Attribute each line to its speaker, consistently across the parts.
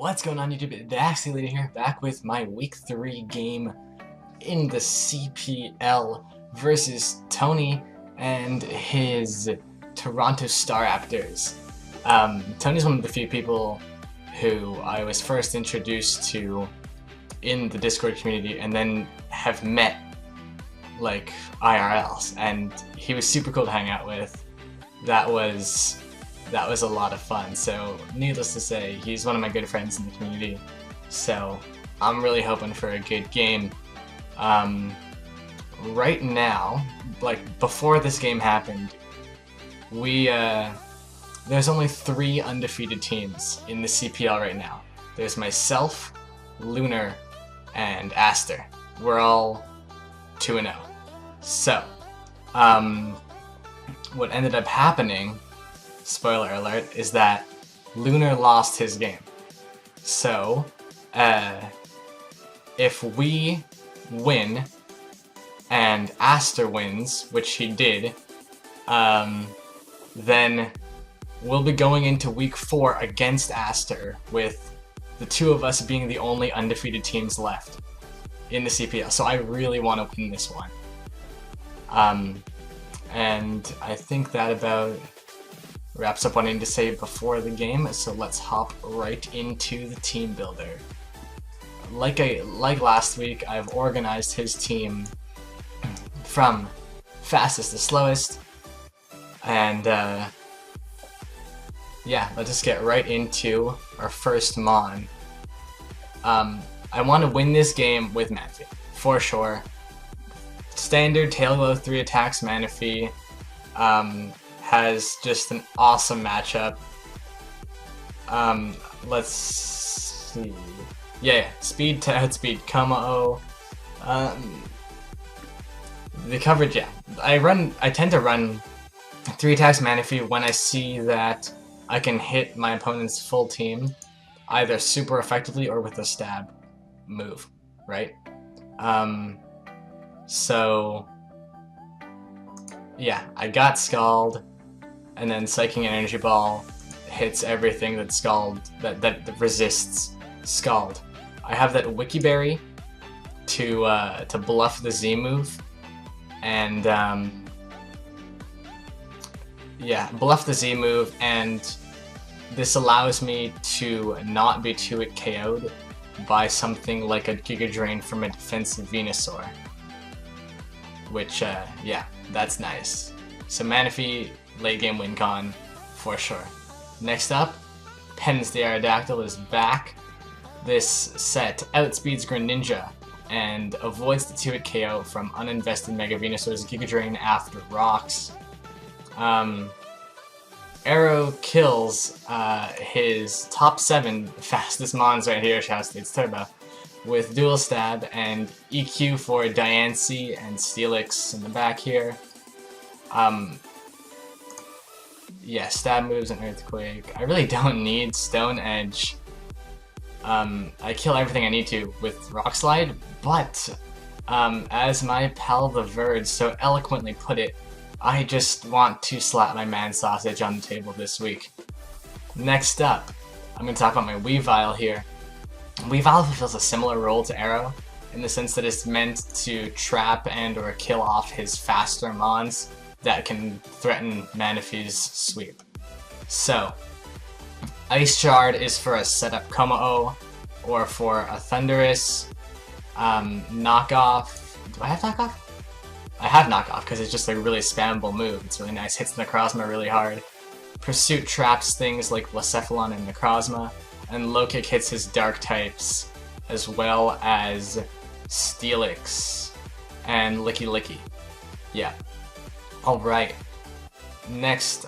Speaker 1: What's going on YouTube? The Axie Leader here, back with my Week 3 game in the CPL versus Tony and his Toronto Staraptors. Tony's one of the few people who I was first introduced to in the Discord community and then have met like IRLs, and he was super cool to hang out with. That was a lot of fun. So needless to say, he's one of my good friends in the community. So I'm really hoping for a good game. Right now, like before this game happened, there's only 3 undefeated teams in the CPL right now. There's myself, Lunar, and Aster. We're all 2-0. So, what ended up happening, spoiler alert, is that Lunar lost his game. So, if we win and Aster wins, which he did, then we'll be going into Week 4 against Aster, with the 2 of us being the only undefeated teams left in the CPL. So I really want to win this one. And I think that about wraps up what I need to say before the game, so let's hop right into the team builder. Like last week, I've organized his team from fastest to slowest, and yeah, let's just get right into our first Mon. I want to win this game with Manaphy, for sure. Standard Tail Glow 3 attacks Manaphy. Has just an awesome matchup. Let's see. Yeah, speed to outspeed Como. The coverage, yeah. I tend to run 3 attacks Manaphy when I see that I can hit my opponent's full team either super effectively or with a stab move, right? So yeah, I got Scald, and then Psychic Energy Ball hits everything that that resists Scald. I have that Wiki Berry to bluff the Z move, and yeah, bluff the Z move, and this allows me to not be 2-hit KO'd by something like a Giga Drain from a defensive Venusaur. Which, yeah, that's nice. So Manaphy, late game win con, for sure. Next up, Penance the Aerodactyl is back. This set outspeeds Greninja and avoids the 2-hit KO from uninvested Mega Venusaur's Giga Drain after rocks. Arrow kills his top 7 fastest mons right here, Shadow State's Turbo, with Dual Stab and EQ for Diancie and Steelix in the back here. Yeah, stab moves and Earthquake. I really don't need Stone Edge. I kill everything I need to with Rock Slide, but as my pal the Verge so eloquently put it, I just want to slap my man sausage on the table this week. Next up, I'm going to talk about my Weavile here. Weavile fulfills a similar role to Arrow, in the sense that it's meant to trap and or kill off his faster mons that can threaten Manaphy's sweep. So, Ice Shard is for a setup Como or for a Thunderous. Knockoff. Do I have Knockoff? I have Knockoff because it's just a really spammable move. It's really nice. Hits Necrozma really hard. Pursuit traps things like Blacephalon and Necrozma. And Low Kick hits his Dark types, as well as Steelix and Licky Licky. Yeah. Alright. Next,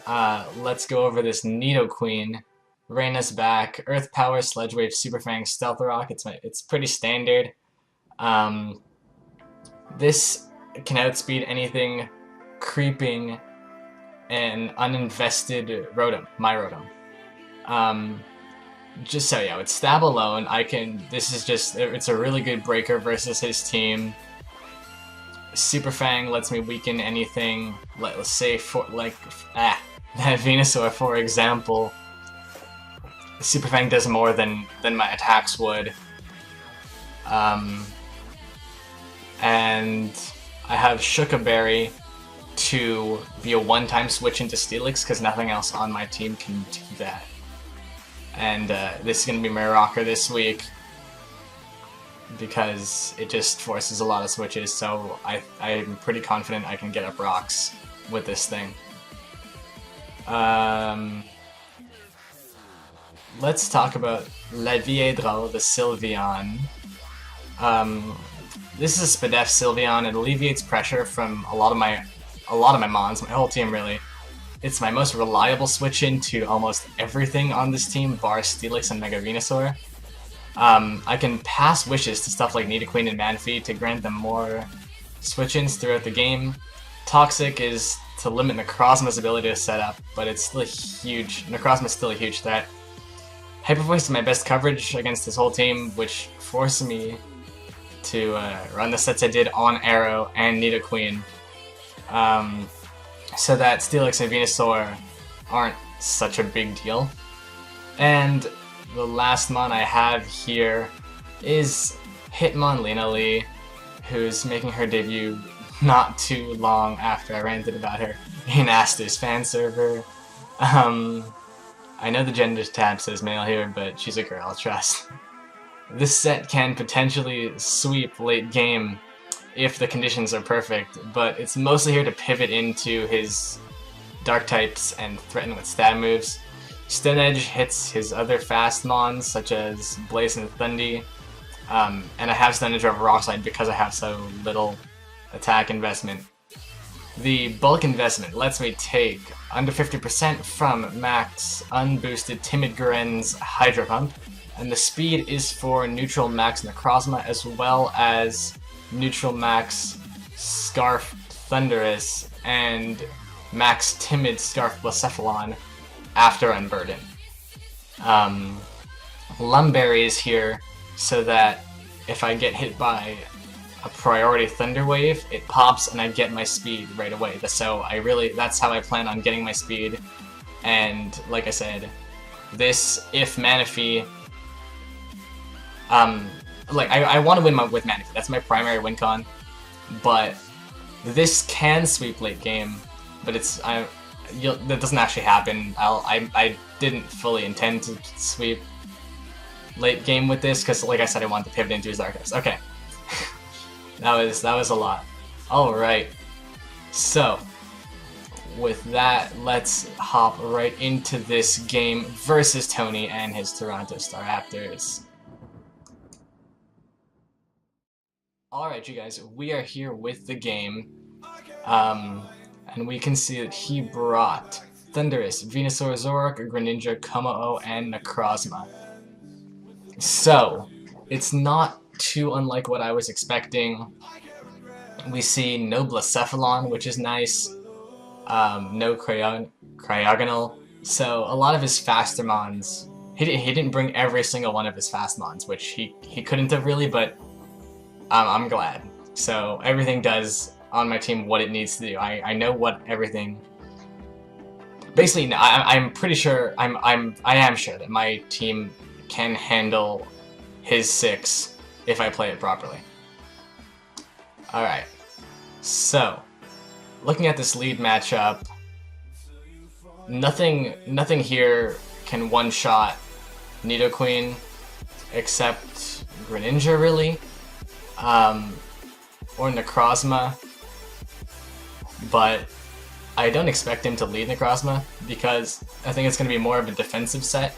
Speaker 1: let's go over this Nidoqueen. Reina's back. Earth Power, Sledge Wave, Super Fang, Stealth Rock. It's pretty standard. This can outspeed anything creeping and uninvested Rotom. My Rotom. Just so yeah, with Stab alone, it's a really good breaker versus his team. Super Fang lets me weaken anything, let's say that Venusaur, for example. Super Fang does more than my attacks would. And I have Shuka Berry to be a one-time switch into Steelix because nothing else on my team can do that. And this is going to be my rocker this week because it just forces a lot of switches, so I'm pretty confident I can get up rocks with this thing. Let's talk about Leviedro, the Sylveon. This is a Spadef Sylveon. It alleviates pressure from a lot of my mons, my whole team really. It's my most reliable switch into almost everything on this team, bar Steelix and Mega Venusaur. I can pass wishes to stuff like Nidoqueen and Manphy to grant them more switch-ins throughout the game. Toxic is to limit Necrozma's ability to set up, but it's still huge. Necrozma's still a huge threat. Hyper Voice is my best coverage against this whole team, which forced me to run the sets I did on Arrow and Nidoqueen, so that Steelix and Venusaur aren't such a big deal. And the last mon I have here is Hitmonlee, who's making her debut not too long after I ranted about her in Asta's fan server. I know the gender tab says male here, but she's a girl, trust. This set can potentially sweep late game if the conditions are perfect, but it's mostly here to pivot into his dark types and threaten with stab moves. Stone Edge hits his other fast mons, such as Blaze and Thundy, and I have Stone Edge over Rock Slide because I have so little attack investment. The bulk investment lets me take under 50% from max unboosted Timid Guren's Hydro Pump, and the speed is for neutral max Necrozma as well as neutral max Scarf Thundurus and max Timid Scarf Blacephalon after Unburden. Lumberry is here so that if I get hit by a priority Thunder Wave, it pops and I get my speed right away. So that's how I plan on getting my speed. And like I said, this, if Manaphy, I want to win with Manaphy. That's my primary win con. But this can sweep late game, but that doesn't actually happen. I didn't fully intend to sweep late game with this because, like I said, I wanted to pivot into his Arcos. Okay. That was a lot. Alright, so with that, let's hop right into this game versus Tony and his Toronto Staraptors. Alright, you guys, we are here with the game, and we can see that he brought Thundurus, Venusaur, Zoroark, Greninja, Kommo-o, and Necrozma. So, it's not too unlike what I was expecting. We see no Blacephalon, which is nice, no Cryogonal, so a lot of his faster mons, he didn't bring every single one of his fast mons, which he couldn't have really, but I'm glad. So everything does on my team what it needs to do. I know what everything. Basically, I'm pretty sure I am sure that my team can handle his 6 if I play it properly. Alright, so looking at this lead matchup, nothing here can one-shot Nidoqueen except Greninja, really, or Necrozma, but I don't expect him to lead Necrozma because I think it's going to be more of a defensive set,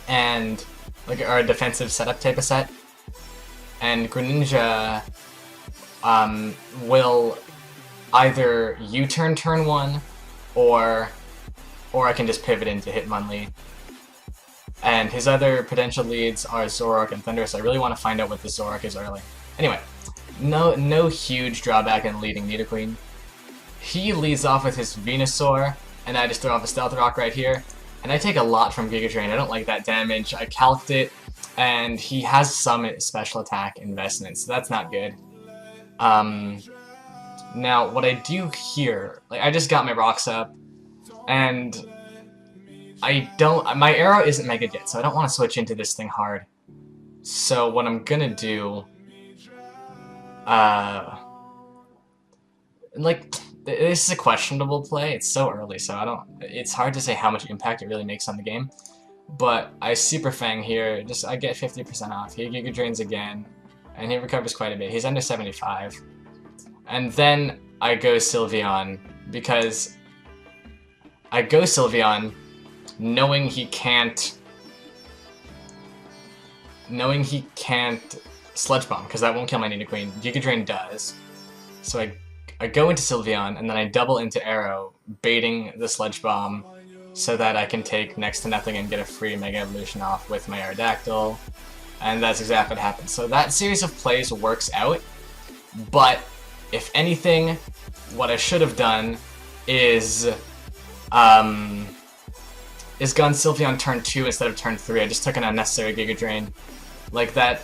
Speaker 1: and or a defensive setup type of set. And Greninja will either U-turn turn 1, or I can just pivot into Hitmonlee. And his other potential leads are Zoroark and Thundurus. So I really want to find out what the Zoroark is early. Anyway, no huge drawback in leading Nidoqueen. He leads off with his Venusaur, and I just throw off a Stealth Rock right here. And I take a lot from Giga Drain. I don't like that damage. I calced it, and he has some special attack investments, so that's not good. Now, what I do here, I just got my rocks up, and my arrow isn't mega yet, so I don't want to switch into this thing hard. So what I'm gonna do, like, this is a questionable play. It's so early, so it's hard to say how much impact it really makes on the game. But I Super Fang here, I get 50% off. He Giga Drains again, and he recovers quite a bit. He's under 75. And then I go Sylveon, because I go Sylveon knowing he can't Sludge Bomb, because that won't kill my Nidoqueen. Giga Drain does. So I go into Sylveon, and then I double into Arrow, baiting the Sludge Bomb, so that I can take next to nothing and get a free Mega Evolution off with my Aerodactyl. And that's exactly what happened. So that series of plays works out, but if anything, what I should have done is gone Sylveon turn 2 instead of turn 3. I just took an unnecessary Giga Drain. Like that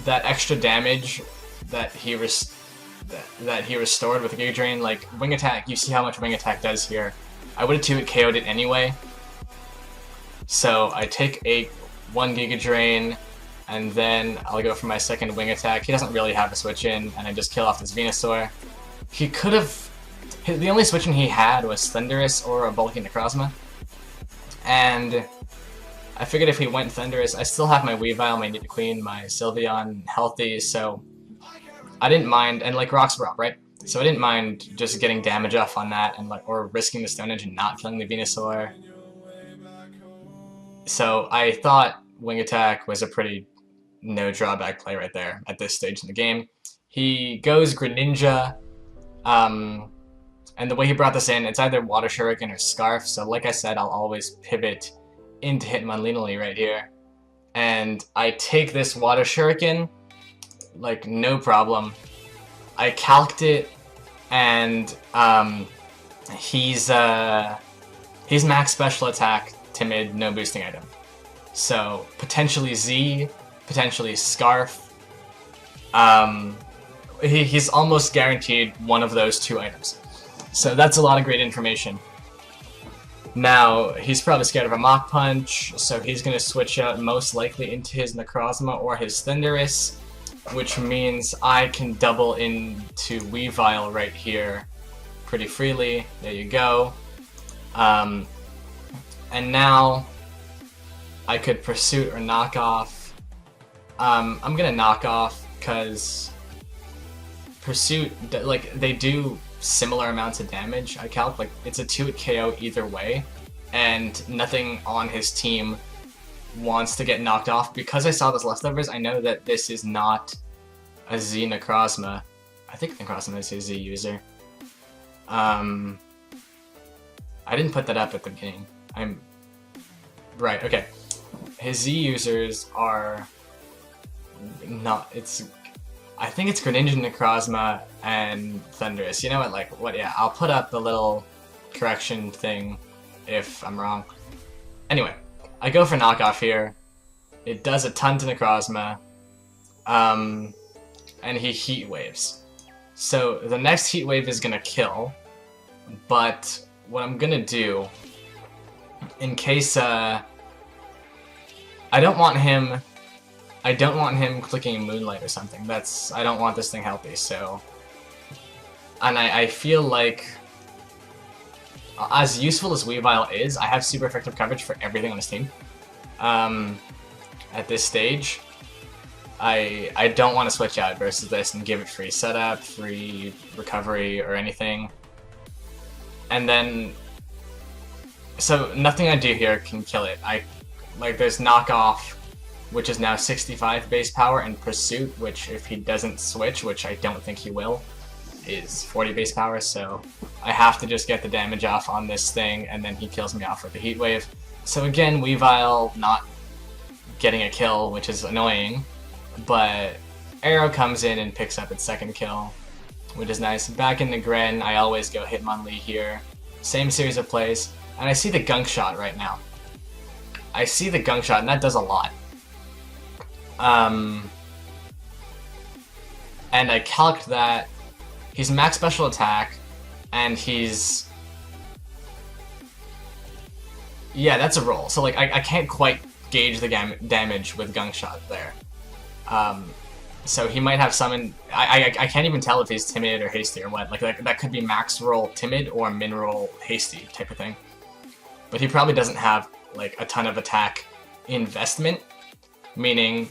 Speaker 1: extra damage that he restored with a Giga Drain, like Wing Attack, you see how much Wing Attack does here. I would have 2-hit KO'd it anyway. So I take one Giga Drain, and then I'll go for my second Wing Attack. He doesn't really have a switch in, and I just kill off this Venusaur. He could have... The only switch in he had was Thundurus or a bulky Necrozma. And I figured if he went Thundurus, I still have my Weavile, my Nidoqueen, my Sylveon healthy, so I didn't mind, and like Rocks were up, right? So I didn't mind just getting damage off on that, and or risking the Stone Edge and not killing the Venusaur. So I thought Wing Attack was a pretty no drawback play right there at this stage in the game. He goes Greninja, and the way he brought this in, it's either Water Shuriken or Scarf, so like I said, I'll always pivot into Hitmonlee right here. And I take this Water Shuriken, like no problem. I calced it, and he's max special attack, timid, no boosting item. So potentially Z, potentially Scarf. He's almost guaranteed one of those 2 items. So that's a lot of great information. Now, he's probably scared of a Mach Punch, so he's going to switch out most likely into his Necrozma or his Thundurus, which means I can double into Weavile right here pretty freely. There you go. And now I could Pursuit or Knock Off. I'm going to Knock Off because Pursuit, like, they do similar amounts of damage, I calc. Like, it's a 2-hit KO either way, and nothing on his team wants to get knocked off. Because I saw those leftovers, I know that this is not a Z Necrozma. I think Necrozma is his Z user. I didn't put that up at the beginning. Right, okay. His Z users are not, I think it's Greninja, Necrozma, and Thundurus. You know what, yeah, I'll put up the little correction thing if I'm wrong. Anyway, I go for Knockoff here. It does a ton to Necrozma. And he Heat Waves. So the next Heat Wave is gonna kill, but what I'm gonna do, in case, I don't want him clicking Moonlight or something. I don't want this thing healthy, so... And I feel like, as useful as Weavile is, I have super effective coverage for everything on his team. At this stage, I don't want to switch out versus this and give it free setup, free recovery, or anything. And then... So, nothing I do here can kill it. There's Knockoff, which is now 65 base power, and Pursuit, which if he doesn't switch, which I don't think he will, is 40 base power, so I have to just get the damage off on this thing, and then he kills me off with the Heat Wave. So again, Weavile not getting a kill, which is annoying, but Arrow comes in and picks up its second kill, which is nice. Back into Gren, I always go Hitmonlee here. Same series of plays, and I see the Gunk Shot right now. I see the Gunk Shot, and that does a lot. And I calced that he's max special attack, and he's Yeah, that's a roll. So like I can't quite gauge the damage with Gunk Shot there. So he might have summon. I can't even tell if he's timid or hasty or what. Like that could be max roll timid or min roll hasty type of thing. But he probably doesn't have like a ton of attack investment, meaning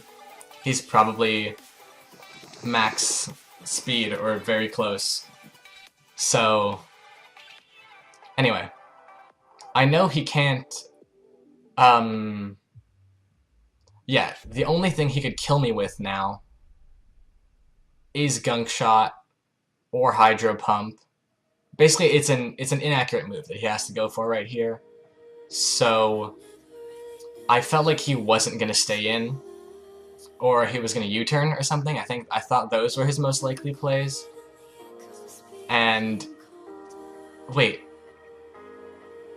Speaker 1: he's probably max speed or very close. So anyway, I know he can't. Yeah, the only thing he could kill me with now is Gunk Shot or Hydro Pump. Basically, it's an inaccurate move that he has to go for right here. So I felt like he wasn't gonna stay in, or he was gonna U-turn or something. I thought those were his most likely plays. And wait,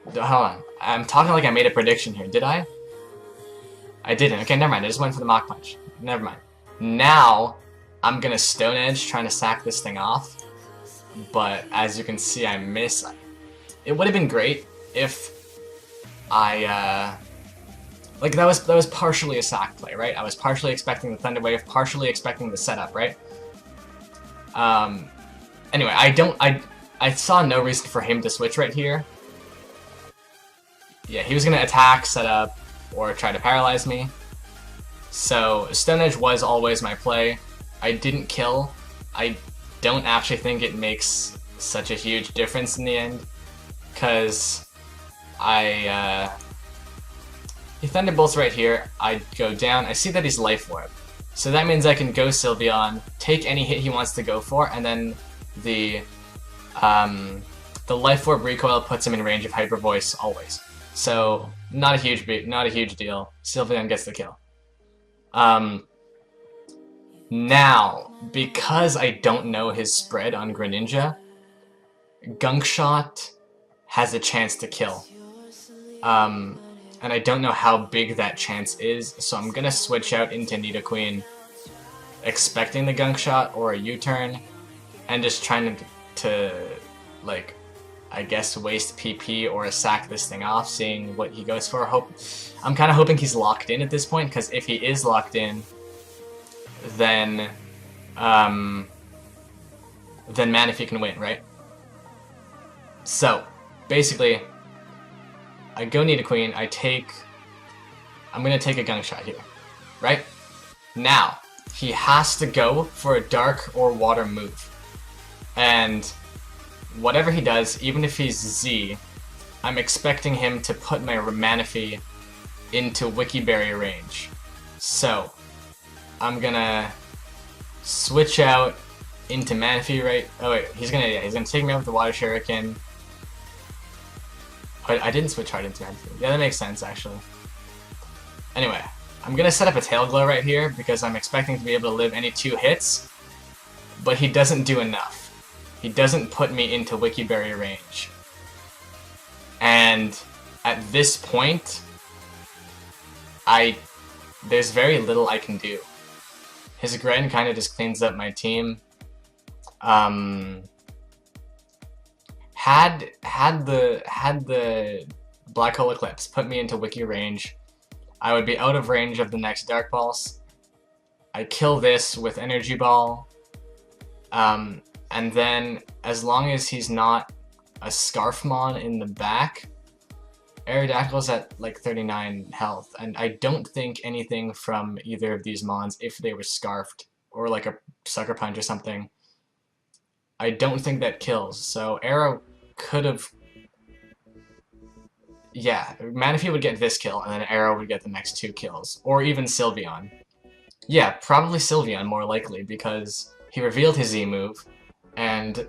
Speaker 1: hold on. I'm talking like I made a prediction here. Did I? I didn't. Okay, never mind. I just went for the Mach Punch. Never mind. Now I'm gonna Stone Edge, trying to sack this thing off. But as you can see, I miss. It would have been great if I like that was partially a sack play, right? I was partially expecting the Thunder Wave, partially expecting the setup, right? Anyway, I saw no reason for him to switch right here. Yeah, he was gonna attack, set up, or try to paralyze me. So Stone Edge was always my play. I didn't kill. I don't actually think it makes such a huge difference in the end, because he Thunderbolts right here. I go down. I see that he's Life Orb, so that means I can go Sylveon, take any hit he wants to go for, and then the Life Orb recoil puts him in range of Hyper Voice always. So not a huge deal. Sylveon gets the kill. Now, because I don't know his spread on Greninja, Gunk Shot has a chance to kill. And I don't know how big that chance is, so I'm gonna switch out into Nidoqueen, expecting the Gunk Shot or a U-turn, and just trying to like, I guess, waste PP or sack this thing off, seeing what he goes for. I'm kind of hoping he's locked in at this point, because if he is locked in, then Manaphy can win, right? So basically, I go Nidoqueen. I'm gonna take a Gunk Shot here, right? Now he has to go for a Dark or Water move, and whatever he does, even if he's Z, I'm expecting him to put my Manaphy into Wiki Barrier range. So I'm gonna switch out into Manaphy, right? Oh wait, he's gonna take me out with the Water Shuriken. But I didn't switch hard into Manaphy. Yeah, that makes sense actually. Anyway, I'm gonna set up a Tail Glow right here because I'm expecting to be able to live any 2 hits, but he doesn't do enough. He doesn't put me into Wiki Barrier range. And at this point, there's very little I can do. His Gren kind of just cleans up my team. Had the Black Hole Eclipse put me into Wiki range, I would be out of range of the next Dark Pulse. I kill this with Energy Ball. And then, as long as he's not a Scarfmon in the back, Aerodactyl's at like 39 health, and I don't think anything from either of these Mons, if they were Scarfed, or like a Sucker Punch or something, I don't think that kills. So Arrow could have... Yeah, Manaphy would get this kill, and then Arrow would get the next 2 kills. Or even Sylveon. Yeah, probably Sylveon more likely, because he revealed his Z move, and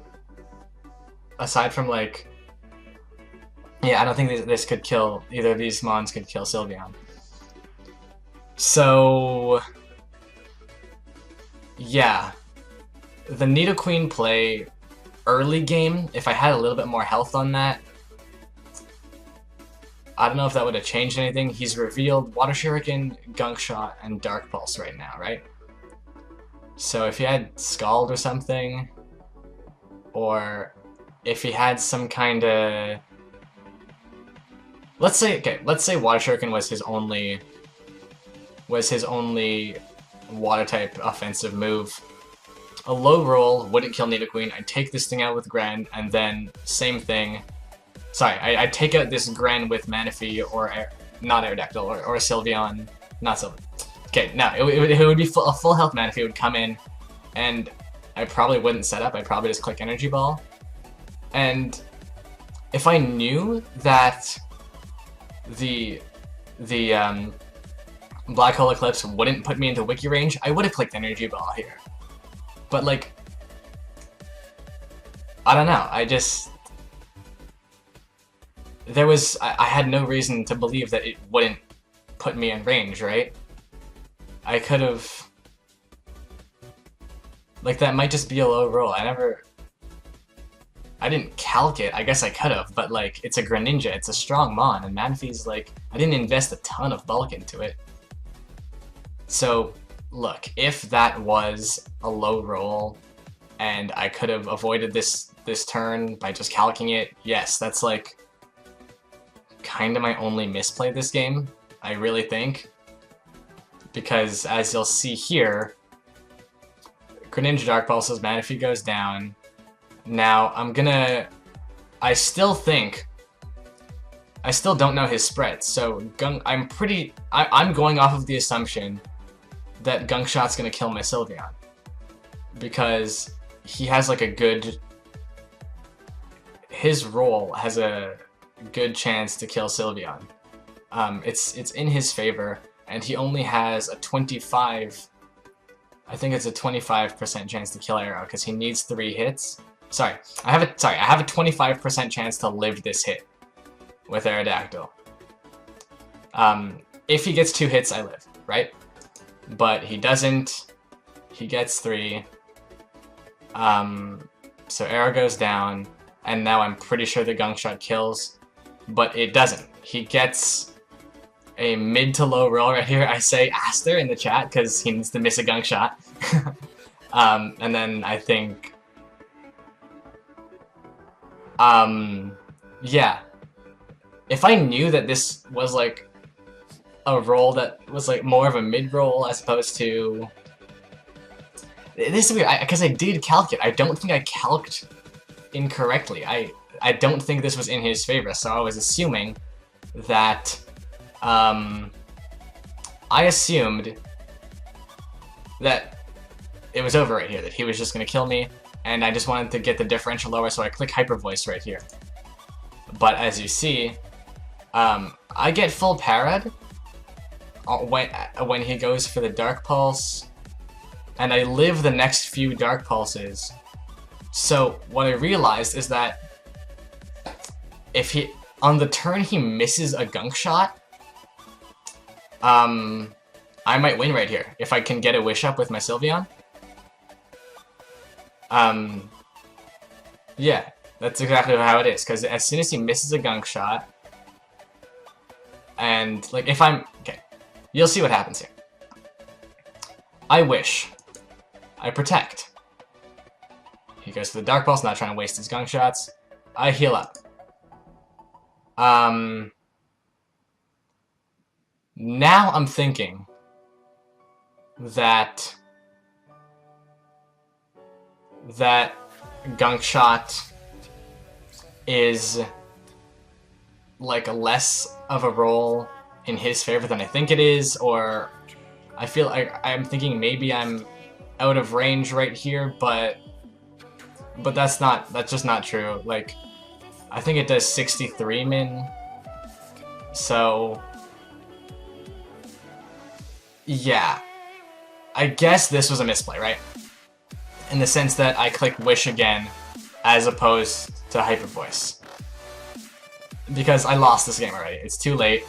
Speaker 1: aside from like... Yeah, I don't think this could kill... Either of these Mons could kill Sylveon. So... Yeah. The Nidoqueen play early game, if I had a little bit more health on that, I don't know if that would have changed anything. He's revealed Water Shuriken, Gunk Shot, and Dark Pulse right now, right? So if he had Scald or something, or if he had some kind of... let's say Water Shuriken was his only water type offensive move. A low roll wouldn't kill Nidoqueen. I'd take this thing out with Gren, and then same thing. Sorry, I'd take out this Gren with Manaphy or not Aerodactyl or Sylveon, not Sylveon. Okay, no, it would be a full health Manaphy would come in, and I probably wouldn't set up. I'd probably just click Energy Ball, and if I knew that the Black Hole Eclipse wouldn't put me into Wiki range, I would have clicked Energy Ball here. But like, I don't know. I had no reason to believe that it wouldn't put me in range, right? I could have, like, that might just be a low roll. I didn't calc it. I guess I could have, but like, it's a Greninja, it's a strong Mon, and Manaphy's like, I didn't invest a ton of bulk into it. So, look, if that was a low roll, and I could have avoided this turn by just calcing it, yes, that's like kind of my only misplay this game, I really think. Because as you'll see here, Greninja Dark Pulses, Manaphy goes down. Now, I still don't know his spread, so I'm going off of the assumption that Gunk Shot's gonna kill my Sylveon. Because he has like his roll has a good chance to kill Sylveon. It's in his favor, and he only has a 25%, I think it's a 25% chance to kill Arrow, because he needs 3 hits. I have a 25% chance to live this hit with Aerodactyl. If he gets 2 hits, I live, right? But he doesn't. He gets 3. So Arrow goes down, and now I'm pretty sure the Gunk Shot kills, but it doesn't. He gets a mid to low roll right here. I say Aster in the chat because he needs to miss a Gunk Shot. And then I think, yeah. If I knew that this was like a roll that was like more of a mid roll as opposed to, this is weird because I did calc it. I don't think I calced incorrectly. I don't think this was in his favor, so I was assuming that I assumed that it was over right here, that he was just gonna kill me, and I just wanted to get the differential lower, so I click Hyper Voice right here. But as you see, I get full parad when he goes for the Dark Pulse, and I live the next few Dark Pulses. So what I realized is that if on the turn he misses a Gunk Shot, I might win right here if I can get a Wish Up with my Sylveon. Yeah, that's exactly how it is, because as soon as he misses a Gunk Shot, and like okay, you'll see what happens here. I Wish. I Protect. He goes for the Dark Pulse, not trying to waste his Gunk Shots. I heal up. Now I'm thinking that Gunk Shot is like less of a roll in his favor than I think it is, or I feel like I'm thinking maybe I'm out of range right here, but that's just not true. Like, I think it does 63 min, so yeah, I guess this was a misplay, right? In the sense that I clicked Wish again as opposed to Hyper Voice, because I lost this game already. It's too late.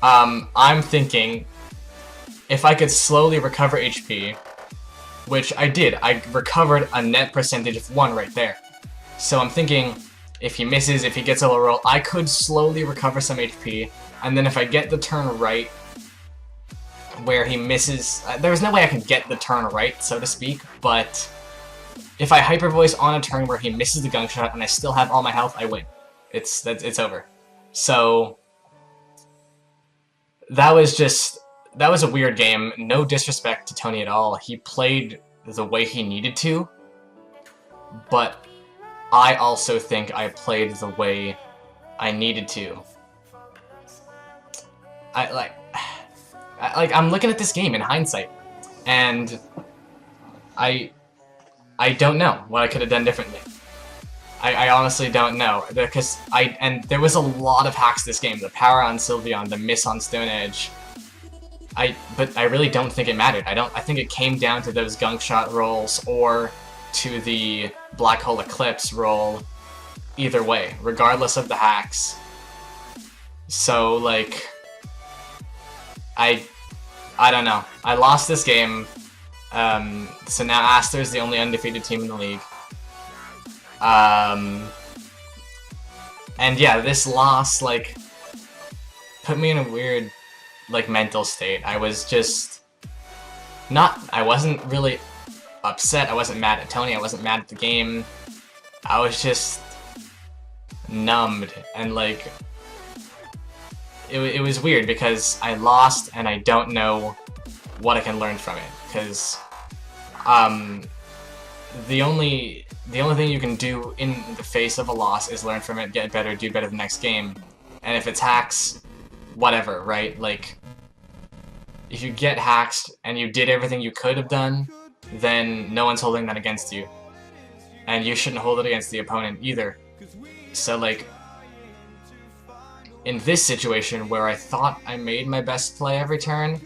Speaker 1: I'm thinking if I could slowly recover HP, which I did. I recovered a net percentage of 1 right there. So I'm thinking if he misses, if he gets a low roll, I could slowly recover some HP, and then if I get the turn right where he misses, there's no way I could get the turn right, so to speak, but if I Hyper Voice on a turn where he misses the Gunk Shot and I still have all my health, I win. It's over. So that was a weird game. No disrespect to Tony at all. He played the way he needed to, but I also think I played the way I needed to. I'm looking at this game in hindsight, and I don't know what I could have done differently. I honestly don't know, because there was a lot of hacks this game. The power on Sylveon, the miss on Stone Edge. But I really don't think it mattered. I think it came down to those gunk shot rolls or to the Black Hole Eclipse roll. Either way, regardless of the hacks. So like, I don't know. I lost this game. So now Aster's the only undefeated team in the league. And yeah, this loss, like, put me in a weird, like, mental state. I was just I wasn't really upset. I wasn't mad at Tony. I wasn't mad at the game. I was just numbed, and, like, it was weird because I lost and I don't know what I can learn from it, because, the only thing you can do in the face of a loss is learn from it, get better, do better the next game. And if it's hacks, whatever, right? Like, if you get hacked and you did everything you could have done, then no one's holding that against you. And you shouldn't hold it against the opponent either. So, like, in this situation where I thought I made my best play every turn,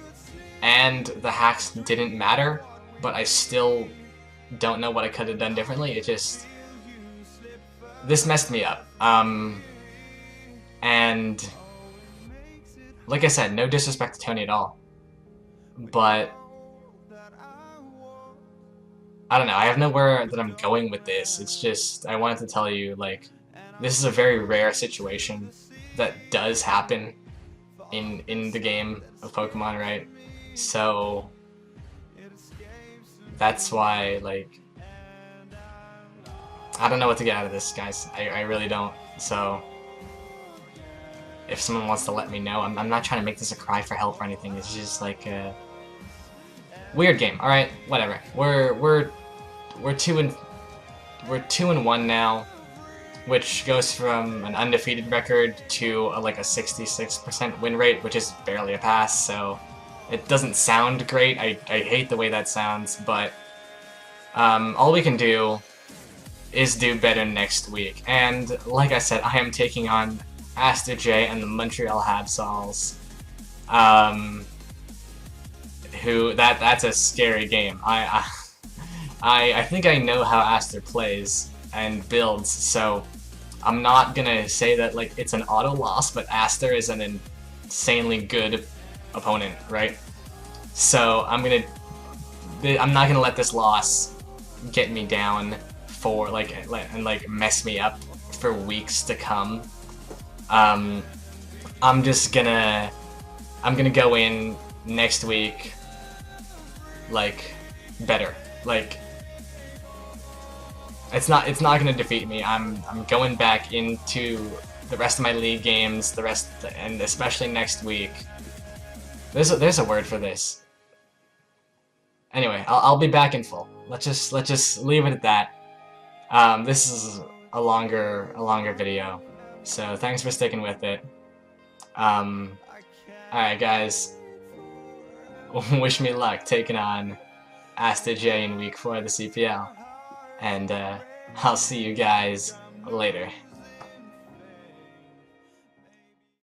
Speaker 1: and the hacks didn't matter, but I still don't know what I could have done differently, this messed me up. And like I said, no disrespect to Tony at all, but I don't know, I have nowhere that I'm going with this. It's just, I wanted to tell you, like, this is a very rare situation that does happen in the game of Pokemon, right? So that's why, like, I don't know what to get out of this, guys. I really don't. So if someone wants to let me know, I'm not trying to make this a cry for help or anything. It's just like a weird game. All right, whatever. We're 2-1 now, which goes from an undefeated record to like a 66% win rate, which is barely a pass. So it doesn't sound great. I hate the way that sounds, but all we can do is do better next week. And like I said, I am taking on Aster J and the Montreal Habsols. That's a scary game. I think I know how Aster plays and builds, so I'm not gonna say that, like, it's an auto loss, but Aster is an insanely good opponent, right? So I'm not gonna let this loss get me down for and mess me up for weeks to come. I'm gonna go in next week, like, better. Like, it's not gonna defeat me. I'm going back into the rest of my league games, and especially next week. There's a word for this. Anyway, I'll be back in full. Let's just leave it at that. This is a longer video, so thanks for sticking with it. Alright, guys. Wish me luck taking on Aster J in week 4 of the CPL, and I'll see you guys later.